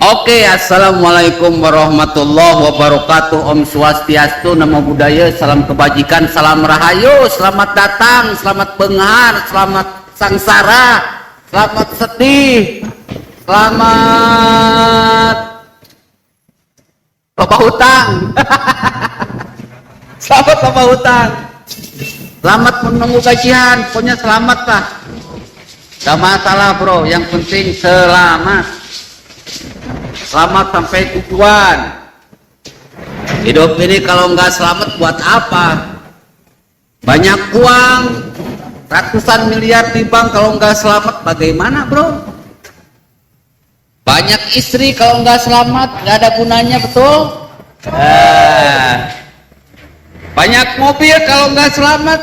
Oke, assalamualaikum warahmatullahi wabarakatuh. Om Swastiastu, Namo Buddhaya, salam kebajikan, salam rahayu, selamat datang, selamat benghar, selamat sangsara, selamat sedih, selamat loba hutang. Selamat loba hutang, selamat menunggu gajian, pokoknya selamat lah. Gak masalah bro, yang penting selamat. Selamat sampai tujuan. Hidup ini kalau nggak selamat buat apa? Banyak uang, ratusan miliar di bank, kalau nggak selamat bagaimana bro? Banyak istri, kalau nggak selamat nggak ada gunanya, betul? Banyak mobil, kalau nggak selamat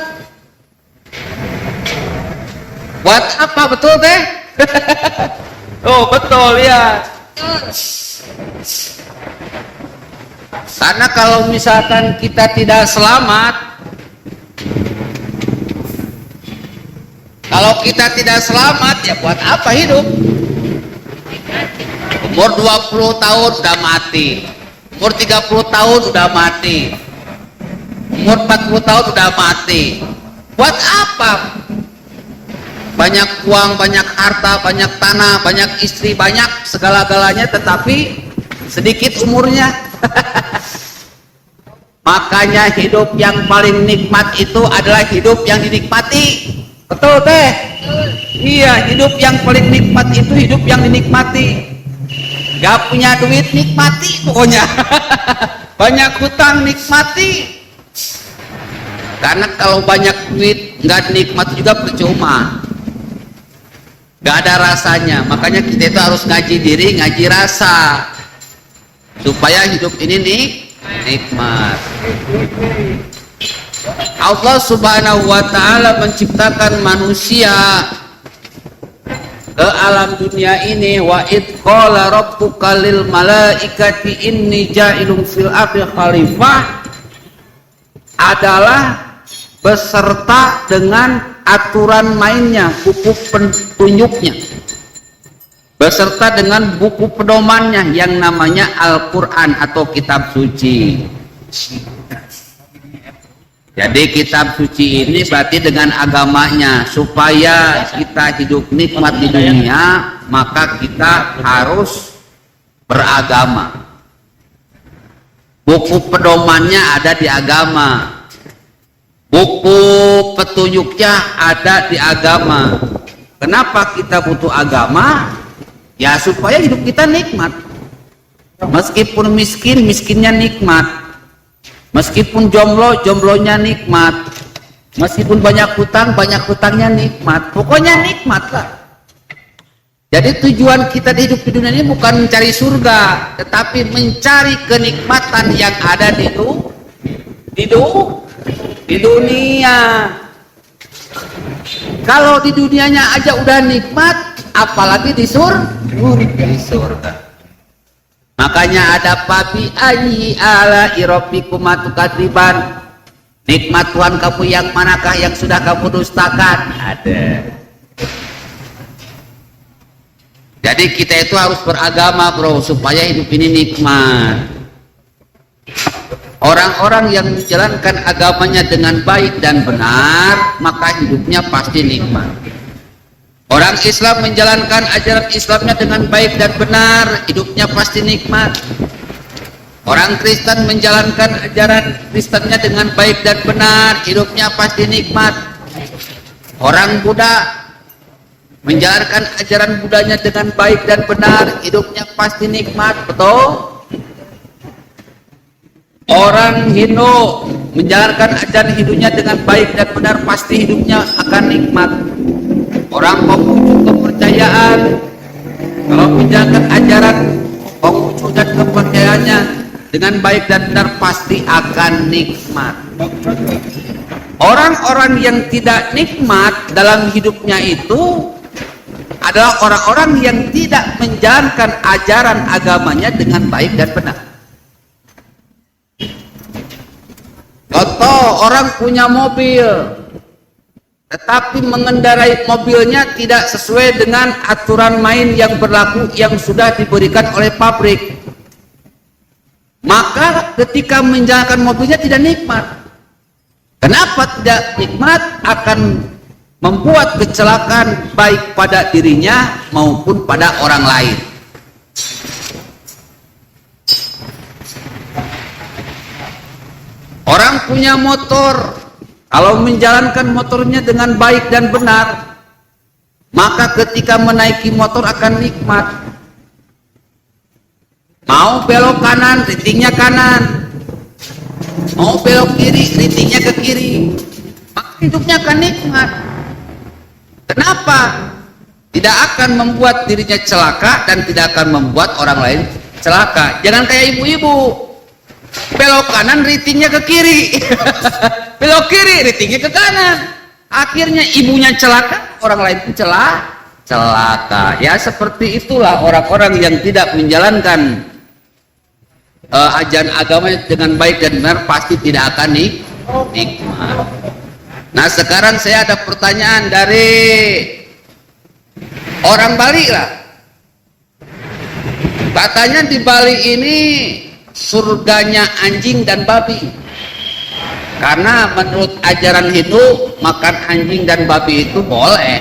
buat apa, betul teh? Oh betul ya. Karena kalau misalkan kita tidak selamat, ya buat apa hidup? Umur 20 tahun sudah mati, umur 30 tahun sudah mati, umur 40 tahun sudah mati. Buat apa? Banyak uang, banyak harta, banyak tanah, banyak istri, banyak segala-galanya, tetapi sedikit umurnya. Makanya hidup yang paling nikmat itu adalah hidup yang dinikmati. Betul teh? Iya, hidup yang paling nikmat itu hidup yang dinikmati. Gak punya duit, nikmati pokoknya. Banyak hutang, nikmati. Karena kalau banyak duit nggak nikmati juga percuma. Gak ada rasanya. Makanya kita itu harus ngaji diri, ngaji rasa, supaya hidup ini nikmat. Allah subhanahu wa ta'ala menciptakan manusia ke alam dunia ini. Wa id qala rabbuka lil malaikati inni ja'ilun fil ardi khalifah adalah beserta dengan aturan mainnya, buku petunjuknya, beserta dengan buku pedomannya yang namanya Al-Quran atau kitab suci. Jadi kitab suci ini berarti dengan agamanya. Supaya kita hidup nikmat di dunia, maka kita harus beragama. Buku pedomannya ada di agama, buku petunjuknya ada di agama. Kenapa kita butuh agama? Ya supaya hidup kita nikmat. Meskipun miskin, miskinnya nikmat. Meskipun jomblo, jomblonya nikmat. Meskipun banyak hutang, banyak hutangnya nikmat. Pokoknya nikmat lah. Jadi tujuan kita di hidup di dunia ini bukan mencari surga, tetapi mencari kenikmatan yang ada di dunia. Kalau di dunianya aja udah nikmat, apalagi di surga. Makanya ada fabi ayyi ala rabbikum tukadziban. Nikmat Tuhan kamu yang manakah yang sudah kamu dustakan? Ada. Jadi kita itu harus beragama bro, supaya hidup ini nikmat. Orang-orang yang menjalankan agamanya dengan baik dan benar, maka hidupnya pasti nikmat. Orang Islam menjalankan ajaran Islamnya dengan baik dan benar, hidupnya pasti nikmat. Orang Kristen menjalankan ajaran Kristennya dengan baik dan benar, hidupnya pasti nikmat. Orang Buddha menjalankan ajaran Buddhanya dengan baik dan benar, hidupnya pasti nikmat, betul? Orang Hindu menjalankan ajaran hidupnya dengan baik dan benar, pasti hidupnya akan nikmat. Orang Konghucu kepercayaan, kalau menjalankan ajaran Konghucu dan kepercayaannya dengan baik dan benar, pasti akan nikmat. Orang-orang yang tidak nikmat dalam hidupnya itu adalah orang-orang yang tidak menjalankan ajaran agamanya dengan baik dan benar. Contoh, orang punya mobil, tetapi mengendarai mobilnya tidak sesuai dengan aturan main yang berlaku yang sudah diberikan oleh pabrik, maka ketika menjalankan mobilnya tidak nikmat. Kenapa tidak nikmat? Akan membuat kecelakaan baik pada dirinya maupun pada orang lain. Orang punya motor, kalau menjalankan motornya dengan baik dan benar, maka ketika menaiki motor akan nikmat. Mau belok kanan, ritingnya kanan. Mau belok kiri, ritingnya ke kiri. Maka hidupnya akan nikmat. Kenapa? Tidak akan membuat dirinya celaka dan tidak akan membuat orang lain celaka. Jangan kayak ibu-ibu. Belok kanan, ritingnya ke kiri. Belok kiri, ritingnya ke kanan. Akhirnya ibunya celaka, orang lain pun celaka. Ya seperti itulah orang-orang yang tidak menjalankan ajaran agama dengan baik dan benar pasti tidak akan nikmat. Nah sekarang saya ada pertanyaan dari orang Bali lah. Katanya di Bali ini surganya anjing dan babi, karena menurut ajaran Hindu makan anjing dan babi itu boleh,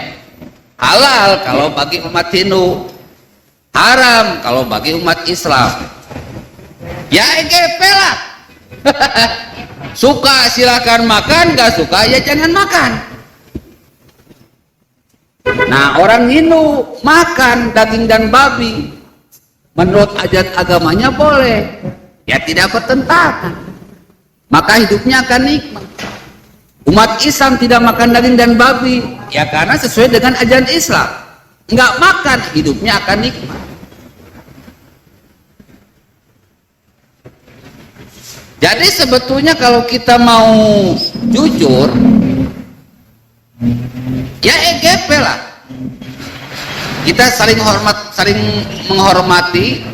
halal kalau bagi umat Hindu, haram kalau bagi umat Islam. Ya EGP lah. Suka silakan makan, gak suka ya jangan makan. Nah orang Hindu makan daging dan babi menurut ajaran agamanya boleh, ya tidak bertentangan, maka hidupnya akan nikmat. Umat Islam tidak makan daging dan babi, ya karena sesuai dengan ajaran Islam. Nggak makan, hidupnya akan nikmat. Jadi sebetulnya kalau kita mau jujur, ya EGP lah. Kita saling menghormati,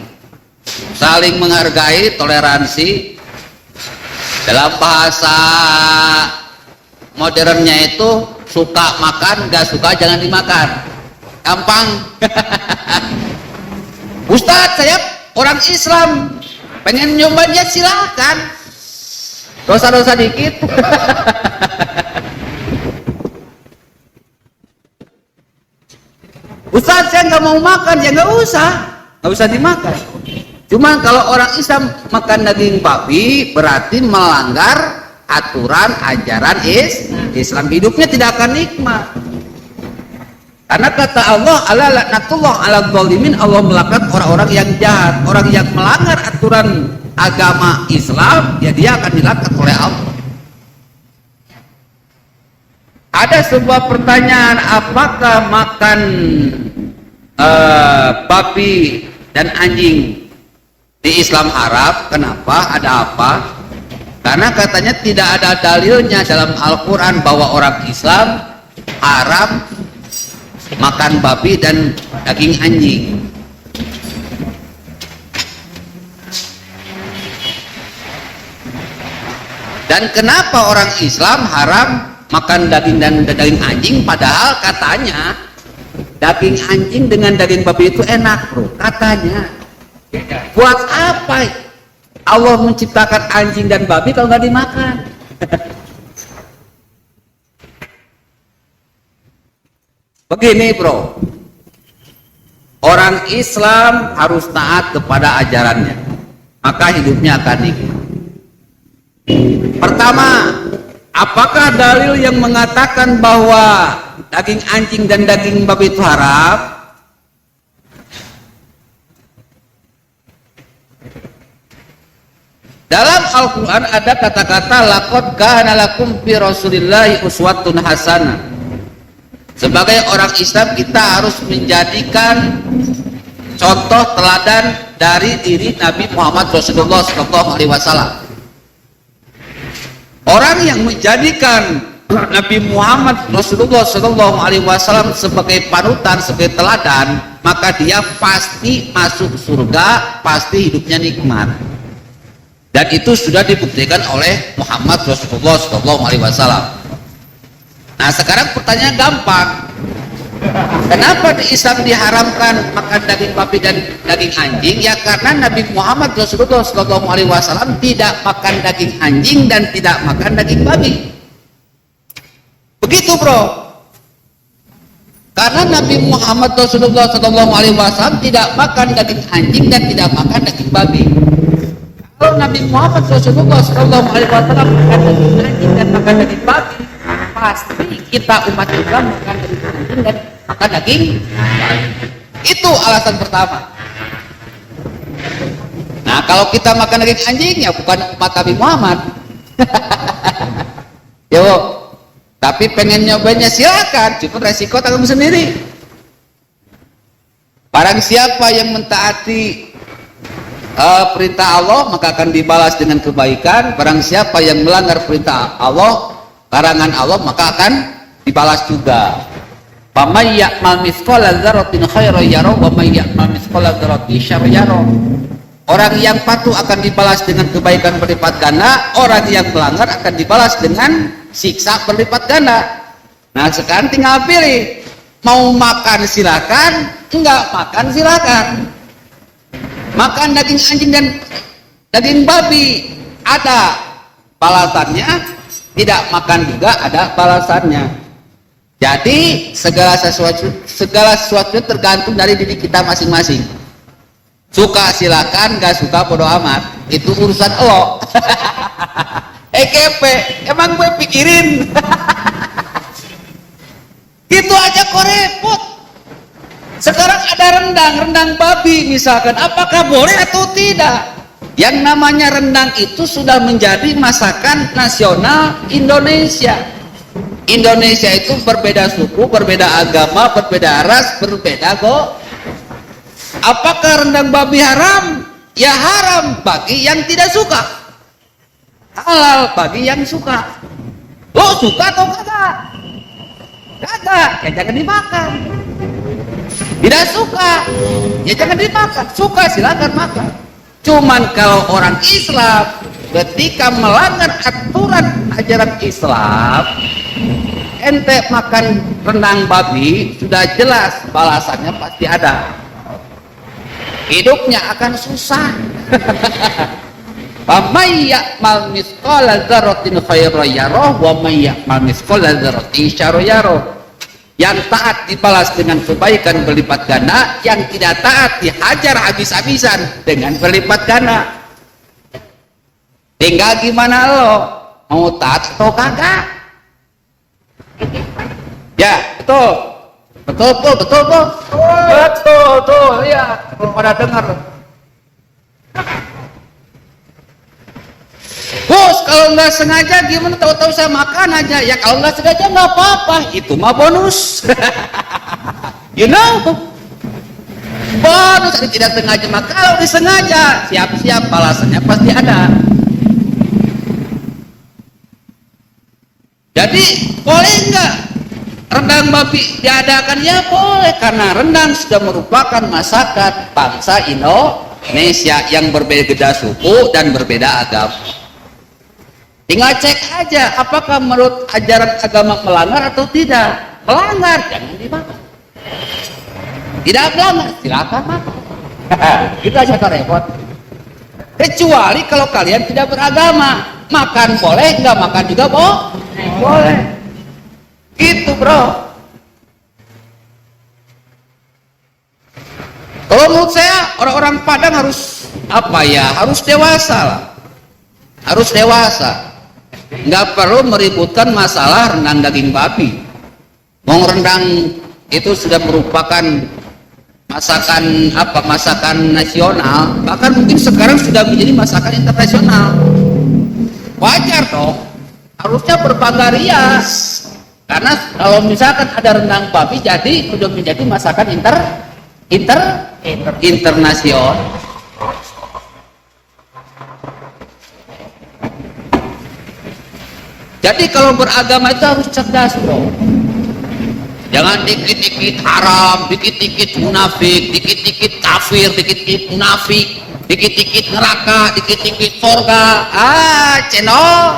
saling menghargai, toleransi. Dalam bahasa modernnya itu suka makan, gak suka jangan dimakan. Gampang. Ustadz, saya orang Islam, pengen nyobain silakan. Dosa-dosa dikit. Ustaz saya nggak mau makan, ya nggak usah dimakan. Cuma kalau orang Islam makan daging babi berarti melanggar aturan ajaran Islam, hidupnya tidak akan nikmat. Karena kata Allah, ala laknatullah ala dzalimin, Allah melaknat orang-orang yang jahat, orang yang melanggar aturan agama Islam, ya dia akan dilaknat oleh Allah. Ada sebuah pertanyaan, apakah makan babi dan anjing di Islam haram? Kenapa? Ada apa? Karena katanya tidak ada dalilnya dalam Al-Quran bahwa orang Islam haram makan babi dan daging anjing. Dan kenapa orang Islam haram makan daging dan daging anjing, padahal katanya daging anjing dengan daging babi itu enak, bro, katanya. Buat apa Allah menciptakan anjing dan babi kalau nggak dimakan? Begini bro, orang Islam harus taat kepada ajarannya, maka hidupnya akan nikmat. Pertama, apakah dalil yang mengatakan bahwa daging anjing dan daging babi itu haram? Dalam Al-Quran ada kata-kata laqad kana lakum fi Rasulillahi uswatun hasanah. Sebagai orang Islam kita harus menjadikan contoh teladan dari diri Nabi Muhammad Rasulullah SAW. Orang yang menjadikan Nabi Muhammad Rasulullah SAW sebagai panutan, sebagai teladan, maka dia pasti masuk surga, pasti hidupnya nikmat. Dan itu sudah dibuktikan oleh Muhammad Rasulullah SAW. Nah sekarang pertanyaan gampang. Kenapa di Islam diharamkan makan daging babi dan daging anjing? Ya karena Nabi Muhammad Rasulullah SAW tidak makan daging anjing dan tidak makan daging babi. Begitu bro. Karena Nabi Muhammad Rasulullah SAW tidak makan daging anjing dan tidak makan daging babi. Kalau Nabi Muhammad Rasulullah SAW makan daging anjing dan makan daging babi, pasti kita umat Islam makan daging anjing dan makan daging babi. Itu alasan pertama. Nah kalau kita makan daging anjing ya bukan umat Nabi Muhammad. Yo, tapi pengen nyobanya silakan, cuma resiko tanggung sendiri. Barang siapa yang mentaati perintah Allah maka akan dibalas dengan kebaikan. Barang siapa yang melanggar perintah Allah, larangan Allah, maka akan dibalas juga. Wa may ya'mal mithqala dzarratin khairan yarah wa may ya'mal mithqala dzarratin syarran yarah. Orang yang patuh akan dibalas dengan kebaikan berlipat ganda, orang yang melanggar akan dibalas dengan siksa berlipat ganda. Nah sekarang tinggal pilih, mau makan silakan, enggak makan silakan. Makan daging anjing dan daging babi ada balasannya, tidak makan juga ada balasannya. Jadi segala sesuatu tergantung dari diri kita masing-masing. Suka silakan, gak suka bodo amat, itu urusan lo. Kepe, emang gue pikirin. Itu aja kok repot. Sekarang ada rendang babi misalkan, apakah boleh atau tidak? Yang namanya rendang itu sudah menjadi masakan nasional Indonesia. Indonesia itu berbeda suku, berbeda agama, berbeda ras, berbeda kok. Apakah rendang babi haram? Ya haram bagi yang tidak suka. Halal bagi yang suka. Lo suka atau kagak? Kagak, ya jangan dimakan. Tidak suka, ya jangan dimakan. Suka silakan makan. Cuman kalau orang Islam ketika melanggar aturan ajaran Islam, ente makan rendang babi, sudah jelas balasannya pasti ada. Hidupnya akan susah. Wa may ya'mal mithqala dzarratin khairan yarah wa may ya'mal mithqala dzarratin syarran yarah. Yang taat dibalas dengan kebaikan berlipat ganda, yang tidak taat dihajar habis-habisan dengan berlipat ganda. Tinggal gimana lo, mau taat atau kagak? Ya, betul. Betul, ya. Pada dengar. Bos, kalau nggak sengaja gimana, tahu-tahu saya makan aja. Ya kalau nggak sengaja nggak apa-apa, itu mah bonus. You know, bonus tidak sengaja. Mah kalau disengaja, siap-siap balasannya pasti ada. Jadi boleh nggak rendang babi diadakan? Ya boleh, karena rendang sudah merupakan masakan bangsa Indonesia yang berbeda suku dan berbeda agama. Tinggal cek aja apakah menurut ajaran agama melanggar atau tidak. Melanggar jangan dimakan. Tidak melanggar silakan makan. Kita aja repot. Kecuali kalau kalian tidak beragama, makan boleh, nggak makan juga boleh. Gitu bro. Kalau menurut saya orang-orang Padang harus harus dewasa lah. Harus dewasa. Nggak perlu meributkan masalah rendang daging babi. Mau rendang itu sudah merupakan masakan nasional, bahkan mungkin sekarang sudah menjadi masakan internasional. Wajar dong, harusnya berbangga rias. Karena kalau misalkan ada rendang babi jadi sudah menjadi masakan internasional. Jadi kalau beragama itu harus cerdas bro. Jangan dikit-dikit haram, dikit-dikit munafik, dikit-dikit kafir, dikit-dikit munafik, dikit-dikit neraka, dikit-dikit surga. Cendol.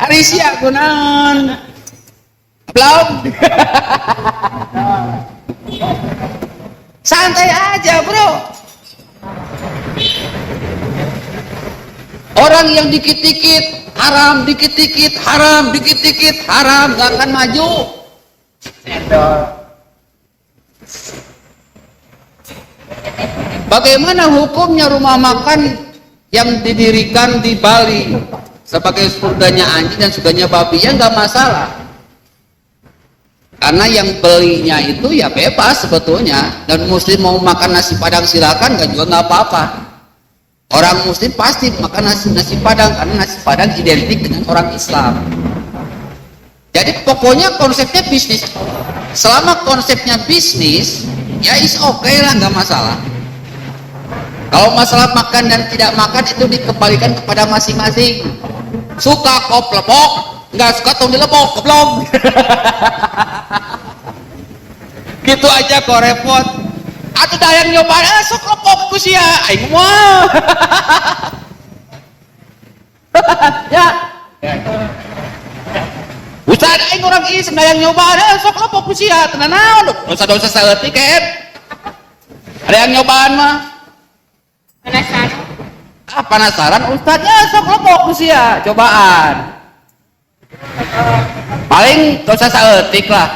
Hari siap gunaon. Belum. Santai aja, bro. Orang yang dikit-dikit haram, dikit-dikit haram, dikit-dikit haram, gak akan maju. Bagaimana hukumnya rumah makan yang didirikan di Bali sebagai surganya anjing dan surganya babi? Ya nggak masalah, karena yang belinya itu ya bebas sebetulnya, dan muslim mau makan nasi padang silakan, nggak juga nggak apa-apa. Orang muslim pasti makan nasi padang karena nasi padang identik dengan orang Islam. Jadi pokoknya konsepnya bisnis. Selama konsepnya bisnis, ya is okay lah, nggak masalah. Kalau masalah makan dan tidak makan itu dikembalikan kepada masing-masing. Suka kop lepok, nggak suka tong dilepok, keblong. Gitu aja kok repot. Atau dah yang nyoba, sok lepok ku sia, aing mah. Ya. Ustaz aing orang iseng dah yang nyoba, sok lepok ku sia, tenan naon? Dosa-dosa saeutik kan. Ada yang nyobaan mah. Penasaran? Penasaran Ustaznya sok lepok usia cobaan. Paling dosa saeutik lah.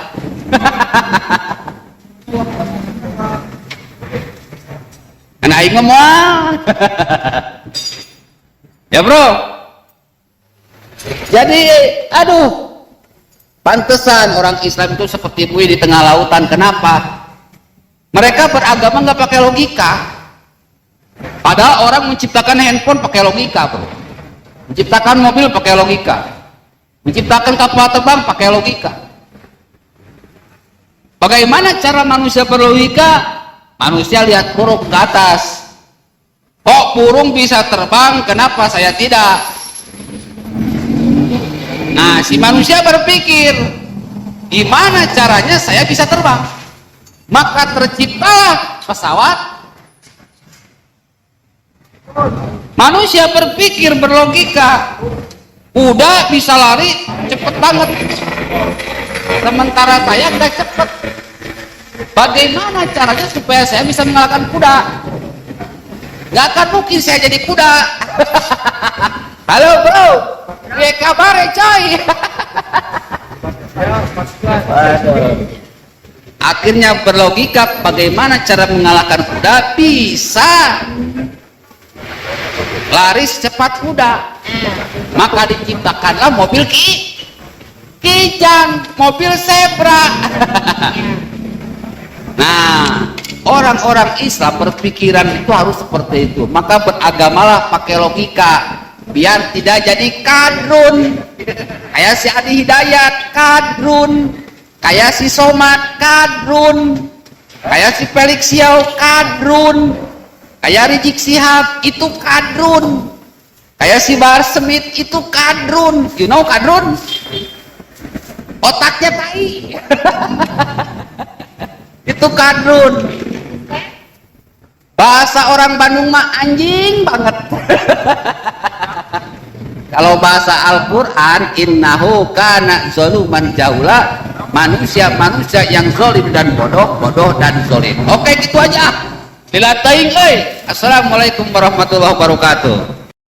Karena aing ngomong. Ya bro. Jadi aduh, pantesan orang Islam itu seperti buih di tengah lautan. Kenapa? Mereka beragama nggak pakai logika. Padahal orang menciptakan handphone pakai logika, bro. Menciptakan mobil pakai logika. Menciptakan kapal terbang pakai logika. Bagaimana cara manusia berlogika? Manusia lihat burung ke atas. Kok burung bisa terbang, kenapa saya tidak? Nah, si manusia berpikir, gimana caranya saya bisa terbang? Maka terciptalah pesawat. Manusia berpikir berlogika, kuda bisa lari cepet banget, sementara saya nggak cepet. Bagaimana caranya supaya saya bisa mengalahkan kuda? Nggak akan mungkin saya jadi kuda. Halo bro, ya kabar coy. Akhirnya berlogika, bagaimana cara mengalahkan kuda? Bisa lari secepat kuda. Maka diciptakanlah mobil kijang, mobil zebra. Nah, orang-orang Islam berpikiran itu harus seperti itu. Maka beragamalah pakai logika, biar tidak jadi kadrun. Kayak si Adi Hidayat kadrun, kayak si Somad kadrun, kayak si Felix Siau kadrun, kayak Rizik Sihab itu kadrun, kayak si Bahar Smith itu kadrun. You know kadrun? Otaknya tai. Itu kadrun. Bahasa orang Bandung mah anjing banget. Kalau bahasa Al-Quran, innahu kana zaluman jahula, manusia yang zalim dan bodoh dan zalim. Oke, gitu aja. Bila taing, assalamualaikum warahmatullahi wabarakatuh.